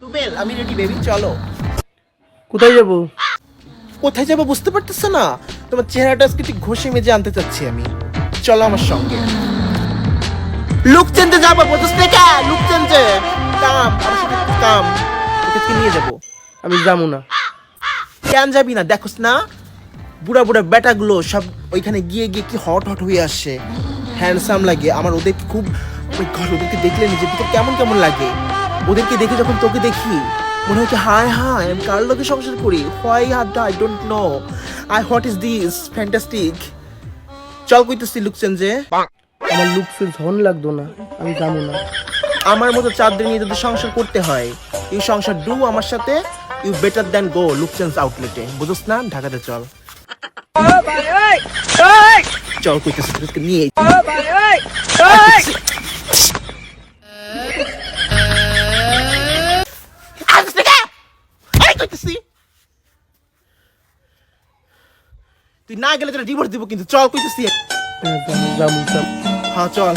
রুবেল আমি ready baby, চলো। কোথায় যাব? কোথায় যাবো বুঝতে পারতেছ না? তোমার চেহারাটা আজকে ঠিক ঘষে মেজে আনতে চাচ্ছি আমি। চলো আমার সঙ্গে। লুক চেঞ্জে যাবো, বুঝছিস না? কে লুক চেঞ্জে কাম, আমার সাথে কাম। তোকে কি নিয়ে যাবো? আমি যাবো না। কেন যাবি না? দেখোস না বুড়া বুড়া বেটাগুলো সব ওইখানে গিয়ে গিয়ে কি হট হট হয়ে আসে, হ্যান্ডসাম লাগে আমার ওদেরকে খুব। ওদেরকে দেখলে নিজের দিকে কেমন কেমন লাগে। ওদেরকে দেখে যখন তোকে দেখি মনে হচ্ছে হায় হায় আমি কার লোকে সংসার করি। Why I don't know I what is this fantastic. চল কইতেছি লুক চেঞ্জে। আমার লুকসে ঝন লাগতো না, আমি যাবো না। আমার মতো চাঁদদের নিয়ে যদি সংসার করতে হয়, এই সংসার ডু আমার সাথে, you better than go look change আউটলেটে, বুঝছ না? ঢাকাতে চল। চল কইতেছি তোকে নিয়ে। তুই না গেলে তোরা ডিভোর্স দিব কিন্তু। চল কইতেছি। যাবো। হ্যাঁ চল।